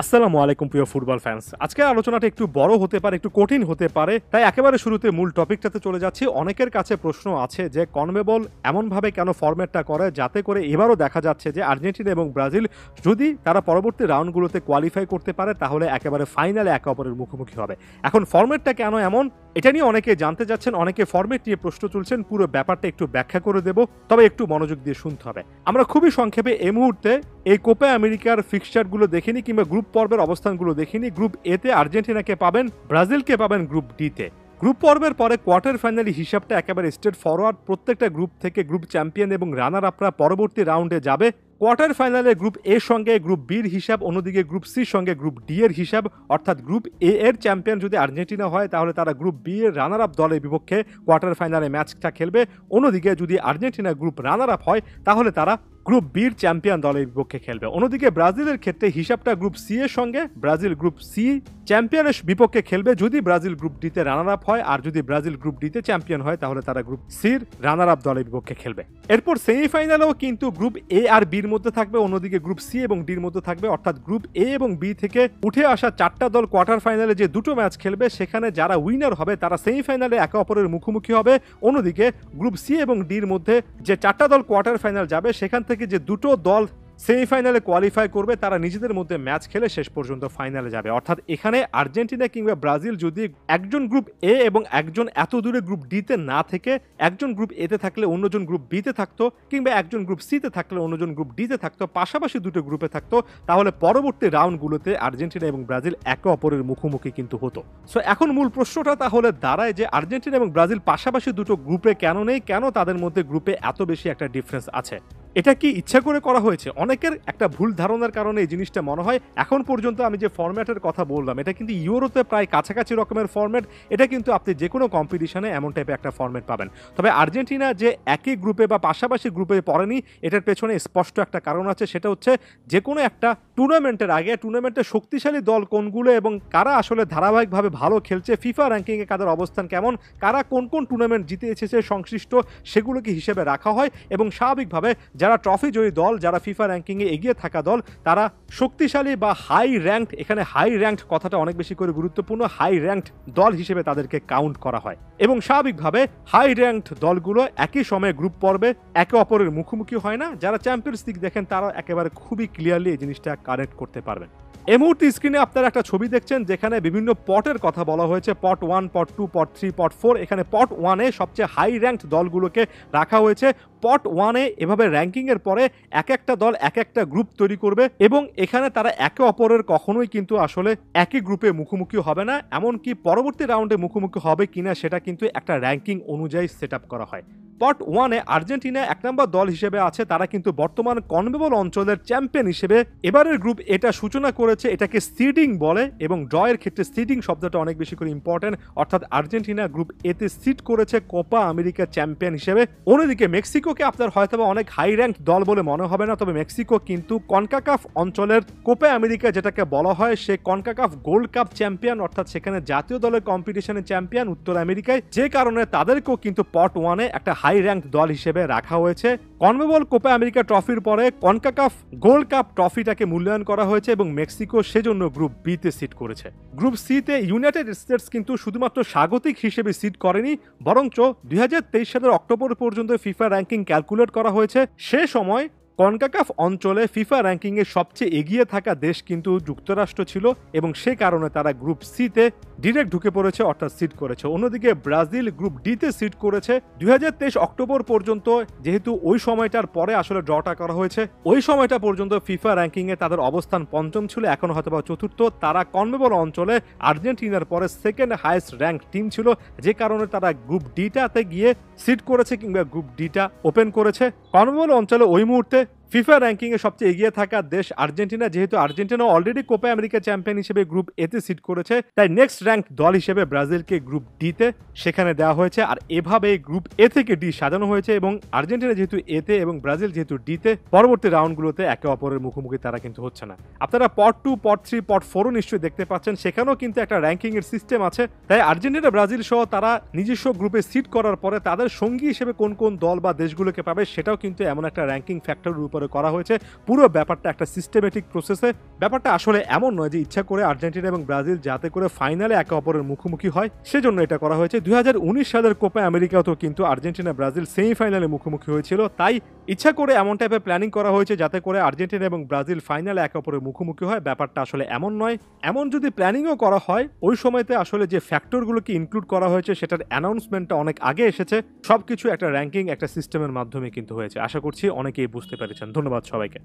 আসসালামু আলাইকুম প্রিয় ফুটবল ফ্যান্স। আজকের আলোচনাটা একটু বড় হতে পারে, একটু কঠিন হতে পারে। তাই একেবারে শুরুতে মূল টপিকটাতে চলে যাচ্ছি। অনেকের কাছে প্রশ্ন আছে যে কনমেবল এমনভাবে কেন ফরম্যাটটা করে যাতে করে এবারও দেখা যাচ্ছে যে আর্জেন্টিনা এবং ব্রাজিল যদি তারা পরবর্তী রাউন্ডগুলোতে কোয়ালিফাই করতে পারে তাহলে একেবারে ফাইনালে একে অপরের মুখোমুখি হবে। এখন ফরম্যাটটা কেন এমন এটা নিয়ে অনেকে জানতে যাচ্ছেন, অনেকে ফরম্যাট নিয়ে প্রশ্ন তুলছেন। পুরো ব্যাপারটা একটু ব্যাখ্যা করে দেব, তবে একটু মনোযোগ দিয়ে শুনতে হবে। আমরা খুবই সংক্ষেপে এই মুহূর্তে এই কোপা আমেরিকার ফিক্সচারগুলো দেখিনি কিংবা গ্রুপ পর্বের অবস্থানগুলো দেখিনি। গ্রুপ এ তে আর্জেন্টিনাকে পাবেন, ব্রাজিলকে পাবেন গ্রুপ ডি তে। গ্রুপ পর্বের পরে কোয়ার্টার ফাইনালি হিসাবটা একেবারে স্ট্রেট ফরওয়ার্ড। প্রত্যেকটা গ্রুপ থেকে গ্রুপ চ্যাম্পিয়ন এবং রানার আপরা পরবর্তী রাউন্ডে যাবে। কোয়ার্টার ফাইনালে গ্রুপ এর সঙ্গে গ্রুপ বির হিসাব, অন্যদিকে গ্রুপ সির সঙ্গে গ্রুপ ডি এর হিসাব। অর্থাৎ গ্রুপ এ এর চ্যাম্পিয়ন যদি আর্জেন্টিনা হয় তাহলে তারা গ্রুপ বি এর রানার আপ দলের বিপক্ষে কোয়ার্টার ফাইনালে ম্যাচটা খেলবে। অন্যদিকে যদি আর্জেন্টিনা গ্রুপ রানার আপ হয় তাহলে তারা গ্রুপ বির চ্যাম্পিয়ন দলের বিপক্ষে খেলবে। অন্যদিকে ব্রাজিলের ক্ষেত্রে হিসাবটা গ্রুপ সি এর সঙ্গে, ব্রাজিল গ্রুপ সি চ্যাম্পিয়নের বিপক্ষে খেলবে যদি ব্রাজিল গ্রুপ ডিতে রানার আপ হয়, আর যদি ব্রাজিল গ্রুপ ডিতে চ্যাম্পিয়ন হয় তাহলে তারা গ্রুপ সির রানার আপ দলের বিপক্ষে খেলবে। এরপর সেমিফাইনালেও কিন্তু গ্রুপ এ আর বির মধ্যে থাকবে, অন্যদিকে গ্রুপ সি এবং ডির মধ্যে থাকবে। অর্থাৎ গ্রুপ এ এবং বি থেকে উঠে আসা চারটা দল কোয়ার্টার ফাইনালে যে দুটো ম্যাচ খেলবে সেখানে যারা উইনার হবে তারা সেমিফাইনালে একে অপরের মুখোমুখি হবে। অন্যদিকে গ্রুপ সি এবং ডির মধ্যে যে চারটা দল কোয়ার্টার ফাইনাল যাবে সেখান থেকে যে দুটো দল সেমিফাইনালে কোয়ালিফাই করবে তারা নিজেদের মধ্যে ম্যাচ খেলে শেষ পর্যন্ত ফাইনালে যাবে। অর্থাৎ এখানে আর্জেন্টিনা কিংবা ব্রাজিল যদি একজন গ্রুপ এ এবং একজন এত দূরে গ্রুপ ডিতে না থেকে একজন গ্রুপ এতে থাকলে অন্যজন গ্রুপ বিতে থাকতো, কিংবা একজন গ্রুপ সিতে থাকলে অন্যজন গ্রুপ ডিতে থাকতো, পাশাপাশি দুটো গ্রুপে থাকতো, তাহলে পরবর্তী রাউন্ডগুলোতে আর্জেন্টিনা এবং ব্রাজিল একে অপরের মুখোমুখি কিন্তু হতো। সো এখন মূল প্রশ্নটা তাহলে দাঁড়ায় যে আর্জেন্টিনা এবং ব্রাজিল পাশাপাশি দুটো গ্রুপে কেন নেই, কেন তাদের মধ্যে গ্রুপে এত বেশি একটা ডিফারেন্স আছে? এটা কি ইচ্ছা করে করা হয়েছে? অনেকের একটা ভুল ধারণার কারণে এই জিনিসটা মনে হয়। এখন পর্যন্ত আমি যে ফরম্যাটের কথা বললাম এটা কিন্তু ইউরোতে প্রায় কাছাকাছি রকমের ফরম্যাট। এটা কিন্তু আপনি যে কোনো কম্পিটিশনে এমন টাইপের একটা ফরম্যাট পাবেন। তবে আর্জেন্টিনা যে একই গ্রুপে বা পাশাপাশি গ্রুপে পড়েনি এটার পেছনে স্পষ্ট একটা কারণ আছে। সেটা হচ্ছে যে কোনো একটা টুর্নামেন্টের আগে টুর্নামেন্টের শক্তিশালী দল কোনগুলো এবং কারা আসলে ধারাবাহিকভাবে ভালো খেলছে, ফিফা র্যাঙ্কিংয়ে কাদের অবস্থান কেমন, কারা কোন কোন টুর্নামেন্ট জিতে এসেছে সংশ্লিষ্ট, সেগুলোকে হিসেবে রাখা হয়। এবং স্বাভাবিকভাবে যারা ট্রফি জয়ী দল, যারা ফিফা র্যাঙ্কিংয়ে এগিয়ে থাকা দল, তারা শক্তিশালী বা হাই র্যাঙ্কড, এখানে হাই র্যাঙ্কড কথাটা অনেক বেশি করে গুরুত্বপূর্ণ, হাই র্যাঙ্কড দল হিসেবে তাদেরকে কাউন্ট করা হয়। এবং স্বাভাবিকভাবে হাই র্যাঙ্কড দলগুলো একই সময়ে গ্রুপ পর্বে একে অপরের মুখোমুখি হয় না। যারা চ্যাম্পিয়ন্স লিগ দেখেন তারা একেবারে খুবই ক্লিয়ারলি এই জিনিসটা কানেক্ট করতে পারবেন। এই মুহূর্তে স্ক্রিনে আপনারা একটা ছবি দেখছেন যেখানে বিভিন্ন পটের কথা বলা হয়েছে, পট 1, পট 2, পট 3, পট 4। এখানে পট 1-এ সবচেয়ে হাই র্যাঙ্কড দলগুলোকে রাখা হয়েছে। পট 1-এ এভাবে র্যাঙ্কিংয়ের পরে এক একটা দল এক একটা গ্রুপ তৈরি করবে এবং এখানে তারা একে অপরের কখনোই কিন্তু আসলে একই গ্রুপে মুখোমুখি হবে না। এমনকি পরবর্তী রাউন্ডে মুখোমুখি হবে কিনা সেটা কিন্তু একটা র্যাঙ্কিং অনুযায়ী সেট আপ করা হয়। পট 1-এ আর্জেন্টিনা এক নম্বর দল হিসেবে আছে, তারা কিন্তু বর্তমান কনমেবল অঞ্চলের চ্যাম্পিয়ন হিসেবে এবারের গ্রুপ এটা সূচনা করেছে। এটাকে সিডিং বলে এবং ড্রয়ের ক্ষেত্রে সিডিং শব্দটা অনেক বেশি করে ইম্পর্টেন্ট। অর্থাৎ আর্জেন্টিনা গ্রুপ এতে সিট করেছে কোপা আমেরিকা চ্যাম্পিয়ন হিসেবে। অন্যদিকে মেক্সিকোকে আপনার হয়তো অনেক হাই র্যাঙ্ক দল বলে মনে হবে না, তবে মেক্সিকো কিন্তু কনকাকাফ অঞ্চলের কোপা আমেরিকা যেটাকে বলা হয় সে কনকাকাফ গোল্ড কাপ চ্যাম্পিয়ন, অর্থাৎ সেখানে জাতীয় দলের কম্পিটিশনের চ্যাম্পিয়ন উত্তর আমেরিকায়, যে কারণে তাদেরকেও কিন্তু পট 1-এ একটা হাই র্যাঙ্ক দল হিসেবে রাখা হয়েছে। কনমেবল কোপা আমেরিকা ট্রফির পরে কনকাকাফ গোল্ড কাপ ট্রফিটাকে মূল্যায়ন করা হয়েছে এবং মেক্সিকো সেজন্য গ্রুপ বি তে সিট করেছে। গ্রুপ সি তে ইউনাইটেড স্টেটস কিন্তু শুধুমাত্র স্বাগতিক হিসেবে সিট করেনি, বরঞ্চ 2023 সালের অক্টোবর পর্যন্ত ফিফা র্যাঙ্কিং ক্যালকুলেট করা হয়েছে। সে সময় কনকাকাফ অঞ্চলে ফিফা র্যাঙ্কিংয়ে সবচেয়ে এগিয়ে থাকা দেশ কিন্তু যুক্তরাষ্ট্র ছিল এবং সে কারণে তারা গ্রুপ সি তে ডিরেক্ট ঢুকে পড়েছে, অর্থাৎ সিট করেছে। অন্যদিকে ব্রাজিল গ্রুপ ডি তে সিট করেছে। 2023 অক্টোবর পর্যন্ত, যেহেতু ওই সময়টার পরে আসলে ড্রটা করা হয়েছে, ওই সময়টা পর্যন্ত ফিফা র্যাঙ্কিংয়ে তাদের অবস্থান পঞ্চম ছিল, এখন হয়তো বা চতুর্থ। তারা কনমেবল অঞ্চলে আর্জেন্টিনার পরে সেকেন্ড হাইয়েস্ট র্যাঙ্ক টিম ছিল, যে কারণে তারা গ্রুপ ডিটাতে গিয়ে সিট করেছে কিংবা গ্রুপ ডিটা ওপেন করেছে। কনমেবল অঞ্চলে ওই মুহূর্তে ফিফা র্যাঙ্কিংয়ে সবচেয়ে এগিয়ে থাকা দেশ আর্জেন্টিনা। যেহেতু Argentina already Copa America champion হিসেবে গ্রুপ এতে সিট করেছে, তাই নেক্সট র্যাঙ্ক দল হিসেবে ব্রাজিলকে গ্রুপ ডিতে সেখানে দেওয়া হয়েছে। আর এভাবে গ্রুপ এ থেকে ডি সাজানো হয়েছে এবং আর্জেন্টিনা যেহেতু এতে এবং ব্রাজিল যেহেতু ডিতে, পরবর্তী রাউন্ডগুলোতে একে অপরের মুখোমুখি তারা কিন্তু হচ্ছে না। আপনারা পট 2, পট 3, পট 4ও নিশ্চয়ই দেখতে পাচ্ছেন, সেখানেও কিন্তু একটা র্যাঙ্কিং এর সিস্টেম আছে। তাই আর্জেন্টিনা ব্রাজিল সহ তারা নিজস্ব গ্রুপে সিট করার পরে তাদের সঙ্গী হিসেবে কোন কোন দল বা দেশগুলোকে পাবে সেটাও কিন্তু এমন একটা র্যাঙ্কিং ফ্যাক্টরের উপর করে করা হয়েছে। পুরো ব্যাপারটা একটা সিস্টেমেটিক প্রসেসে। ব্যাপারটা আসলে এমন নয় যে ইচ্ছা করে আর্জেন্টিনা এবং ব্রাজিল যাতে করে ফাইনালে একে অপরের মুখোমুখি হয় সেজন্য এটা করা হয়েছে। 2019 সালের কোপা আমেরিকাতেও কিন্তু আর্জেন্টিনা ব্রাজিল সেমিফাইনালে মুখোমুখি হয়েছিল। তাই ইচ্ছা করে এমন টাইপের প্ল্যানিং করা হয়েছে যাতে করে আর্জেন্টিনা এবং ব্রাজিল ফাইনালে একে অপরের মুখোমুখি হয়। ব্যাপারটা আসলে এমন নয়। এমন যদি প্ল্যানিংও করা হয় ওই সময়তে আসলে যে ফ্যাক্টরগুলোকে ইনক্লুড করা হয়েছে সেটার অ্যানাউন্সমেন্টটা অনেক আগে এসেছে। সবকিছু একটা র্যাঙ্কিং একটা সিস্টেমের মাধ্যমে কিন্তু হয়েছে। আশা করছি অনেকেই বুঝতে পেরেছেন। ধন্যবাদ সবাইকে।